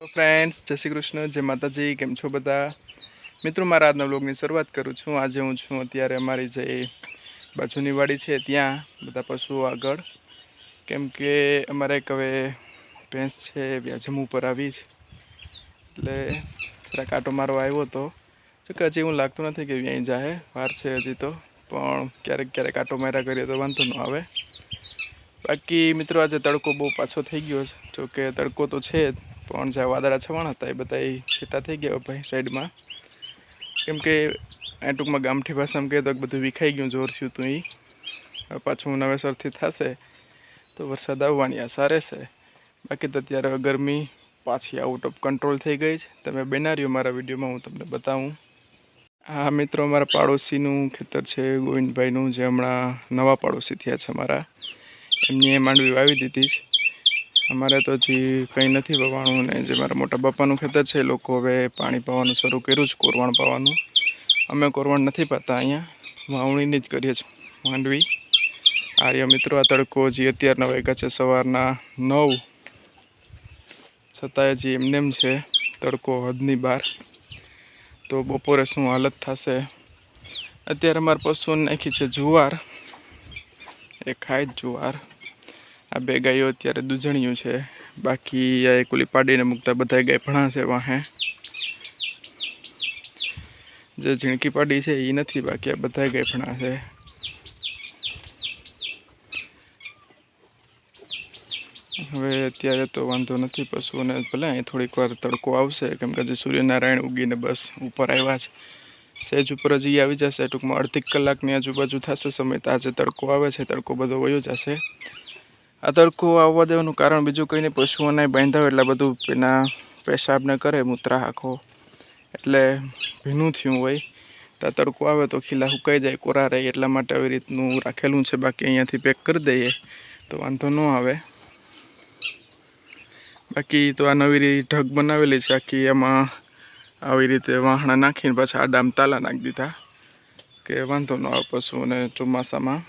Friends, જય શ્રી કૃષ્ણ, જય માતાજી. કેમ છો બધા મિત્રો? મારા આજના વ્લોગની શરૂઆત કરું છું. આજે હું છું અત્યારે અમારી જે બાજુની વાડી છે ત્યાં બધા પશુઓ આગળ, કેમ કે અમારે એક હવે ભેંસ છે વ્યાજમ ઉપર આવી છે, એટલે જરા કાંટો મારવા આવ્યો હતો. જોકે હજી એવું લાગતું નથી કે અહીં જાય, વાર છે હજી તો, પણ ક્યારેક ક્યારેક કાંટો માર્યા કરીએ તો વાંધો ન આવે. બાકી મિત્રો, આજે તડકો બહુ પાછો થઈ ગયો છે. જોકે તડકો તો છે જ, પણ જ્યાં વાદળા છવાણા હતા એ બધા છેટા થઈ ગયા ભાઈ સાઈડમાં, કેમ કે આ ટૂંકમાં ગામઠી ભાષામાં કહે તો બધું વિખાઈ ગયું, જોર થયું હતું. એ પાછું નવેસરથી થશે તો વરસાદ આવવાની આશા રહેશે. બાકી તો અત્યારે ગરમી પાછી આઉટ ઓફ કંટ્રોલ થઈ ગઈ છે. તમે બનાર્યો મારા વિડીયોમાં હું તમને બતાવું. હા મિત્રો, અમારા પાડોશીનું ખેતર છે ગોવિંદભાઈનું, જે હમણાં નવા પાડોશી થયા છે અમારા. એમની માંડવી વાવી દીધી છે. અમારે તો હજી કંઈ નથી વવાણું, ને જે મારા મોટા બાપાનું ખેતર છે એ લોકો હવે પાણી પાવાનું શરૂ કર્યું છે, કોરવણ પાવાનું. અમે કોરવણ નથી પાતા, અહીંયા વાવણીની જ કરીએ છીએ માંડવી. આર્ય મિત્રો, આ તડકો હજી અત્યારના વાગ્યા છે સવારના 9, છતાંય હજી એમનેમ છે તડકો હદની બહાર. તો બપોરે શું હાલત થશે. અત્યારે અમારા પશુઓને નાખી છે જુવાર, એ ખાય જ જુવાર. આ બે ગાયો અત્યારે દૂધણિયું છે, બાકી આ એક ઓલી પાડીને મૂકતા બધા ગાય ભણા છે વાહે. જે ઝીણકી પાડી છે એ નથી, બાકી આ બધા ગાય ભણા છે. હવે અત્યારે તો વાંધો નથી પશુઓને, ભલે અહીં થોડીક વાર તડકો આવશે, કેમ કે હજી સૂર્યનારાયણ ઉગીને બસ ઉપર આવ્યા છે. સહેજ ઉપર હજી આવી જશે, ટૂંકમાં અડધી કલાકની આજુબાજુ થશે સમય. તો આજે તડકો આવે છે, તડકો બધો વયો જશે. આ તડકો આવવા દેવાનું કારણ બીજું કંઈ નહીં, પશુઓને બાંધ્યા એટલે બધું એના પેશાબને કરે, મૂત્રા આખો, એટલે ભીનું થયું હોય. તો આ તડકો આવે તો ખીલા સુકાઈ જાય, કોરા રહે, એટલા માટે આવી રીતનું રાખેલું છે. બાકી અહીંયાથી પેક કરી દઈએ તો વાંધો ન આવે. બાકી તો આ નવી ઢગ બનાવેલી છે આખી, એમાં આવી રીતે વાહણા નાખીને પાછા આડામ તાલા નાખી દીધા કે વાંધો ન આવે પશુઓને ચોમાસામાં.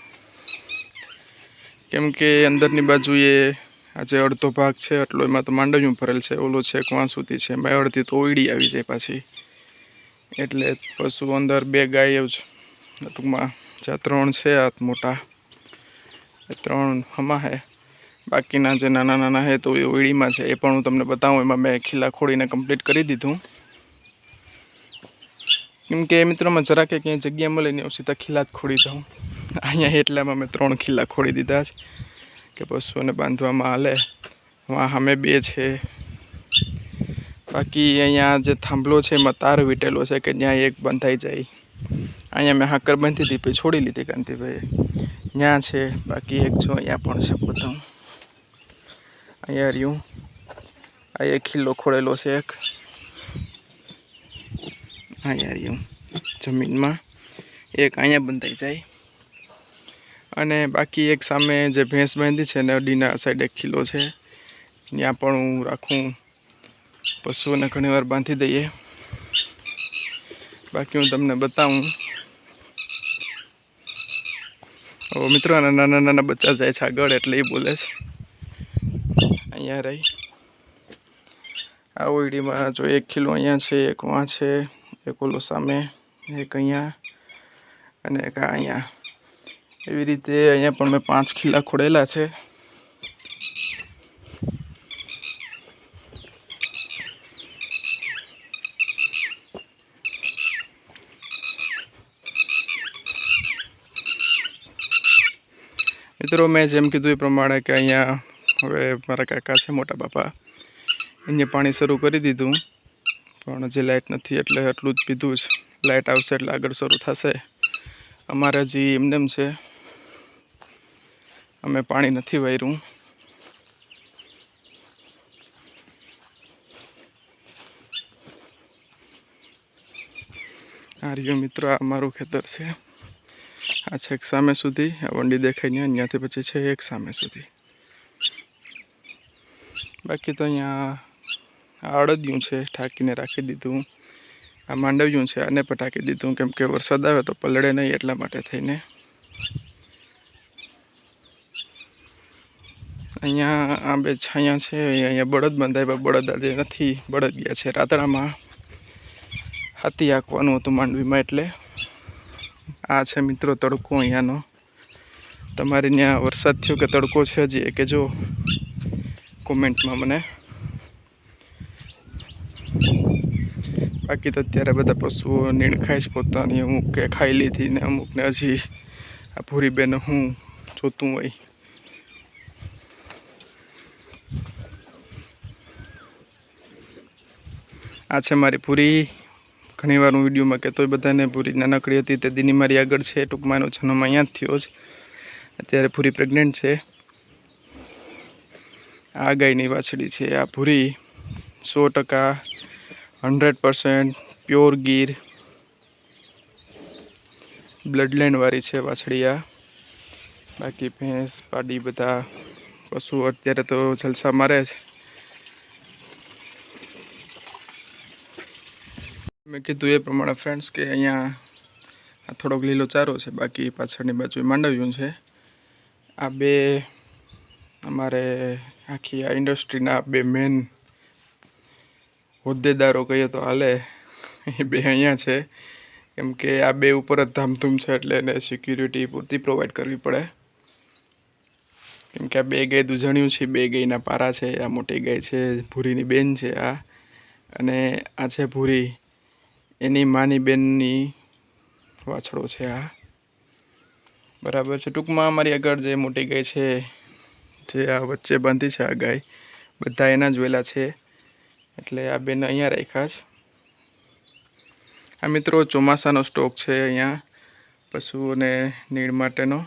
કેમ કે અંદરની બાજુએ આજે અડધો ભાગ છે એટલો, એમાં તો માંડવ્યું ભરેલ છે, ઓલો છે વાં સુધી છે, એમાં અડધી તો ઓયડી આવી જાય પાછી. એટલે પશુ અંદર બે ગાય જ ટૂંકમાં, જ્યાં 3 છે આ મોટા, એ 3 હમા હે. બાકીના જે નાના નાના હે તો એ ઓયડીમાં છે, એ પણ હું તમને બતાવું. એમાં મેં ખીલા ખોડીને કમ્પ્લીટ કરી દીધું, કેમ કે મિત્રોમાં જરા કે ક્યાંય જગ્યા મળે ને સીધા ખીલા જ ખોડી દઉં. અહીંયા એટલામાં મેં 3 ખીલા ખોડી દીધા છે કે પશુઓને બાંધવામાં હાલે. વાં સામે 2 છે. બાકી અહીંયા જે થાંભલો છે એમાં તાર વીટેલો છે કે ત્યાં એક બંધાઈ જાય. અહીંયા મેં હાકર બાંધી હતી, પછી છોડી લીધી કાંતિભાઈ. ત્યાં છે, બાકી એક જો અહીંયા પણ છે બધા. અહીંયા રહ્યું, આ એક ખીલ્લો ખોડેલો છે એક, અહીંયા રહ્યું જમીનમાં, એક અહીંયા બંધાઈ જાય. અને બાકી એક સામે જે ભેંસ બાંધી છે ને અડીના સાઈડ એક ખીલ્લો છે, ત્યાં પણ હું રાખું, પશુઓને ઘણીવાર બાંધી દઈએ. બાકી હું તમને બતાવું. મિત્રો, નાના નાના બચ્ચા જાય છે આગળ, એટલે એ બોલે છે. અહીંયા રહી આ ઓયડીમાં જો એક ખીલો અહીંયા છે, એક વાં છે, એક ઓલો સામે, એક અહીંયા, અને એક અહીંયા. એવી રીતે અહીંયા પણ મેં 5 ખીલા ખોડેલા છે. મિત્રો, મેં જેમ કીધું એ પ્રમાણે કે અહીંયા હવે મારા કાકા છે મોટા બાપા, એને પાણી શરૂ કરી દીધું, પણ હજી લાઇટ નથી એટલે એટલું જ પીધું છે. લાઇટ આવશે એટલે આગળ શરૂ થશે. અમારે હજી એમનેમ છે, અમે પાણી નથી વાર્યું. આ રહ્યું મિત્રો, આ અમારું ખેતર છે. આ છે એક સામે સુધી, આ વંડી દેખાય ને ત્યાંથી પછી છે એક સામે સુધી. બાકી તો અહીંયા આ અડદિયું છે, ઢાંકીને રાખી દીધું. આ માંડવ્યું છે, આને પણ ઢાંકી દીધું, કેમ કે વરસાદ આવે તો પલળે નહીં એટલા માટે થઈને. અહીંયા આ બે છાયા છે, અહીંયા બળદ બંધાય, બળદ આજે નથી, બળદ ગયા છે રાતડામાં હાથી હાંકવાનું હતું માંડવીમાં, એટલે આ છે મિત્રો તડકો અહીંયાનો. તમારે ત્યાં વરસાદ થયો કે તડકો છે હજી એ કહેજો કોમેન્ટમાં મને. બાકી તો અત્યારે બધા પશુઓ નીણ ખાય છે પોતાની, અમુક કે ખાઈ લીધી ને અમુકને હજી આ ભૂરી બેન હું જોતું હોય. આ છે મારી પૂરી. ઘણીવાર હું વિડીયોમાં કહેતો બધાને, પૂરી નાનકડી હતી તે દીની મારી આગળ છે. ટૂંકમાં એનો જન્મ અહીંયા જ થયો છે. અત્યારે પૂરી પ્રેગ્નેન્ટ છે. આ ગાયની વાછડી છે. આ પૂરી 100% 100% પ્યોર ગીર બ્લડ લાઇન વાળી છે વાછડી આ. બાકી ભેંસ પાડી બધા પશુ અત્યારે તો જલસા મારે છે. મેં કીધું એ પ્રમાણે ફ્રેન્ડ્સ કે અહીંયા આ થોડોક લીલો ચારો છે, બાકી પાછળની બાજુ માંડવ્યું છે. આ બે અમારે આખી આ ઇન્ડસ્ટ્રીના બે મેન હોદ્દેદારો કહીએ તો હાલે, એ બે અહીંયા છે. કેમ કે આ બે ઉપર જ ધામધૂમ છે, એટલે એને સિક્યુરિટી પૂરતી પ્રોવાઈડ કરવી પડે. કેમ કે આ બે ગાય દૂધણ્યું છે, બે ગાયના પારા છે. આ મોટી ગાય છે, ભૂરીની બેન છે આ, અને આ છે ભૂરી, એની માની બેનની વાછડો છે આ. બરાબર છે. ટૂંકમાં અમારી આગળ જે મોટી ગાય છે, જે આ વચ્ચે બાંધી છે આ ગાય, બધા એના જ વેલા છે, એટલે આ બેન અહીંયા રાખ્યા છે. આ મિત્રો ચોમાસાનો સ્ટોક છે અહીંયા પશુઓને નીણ માટેનો.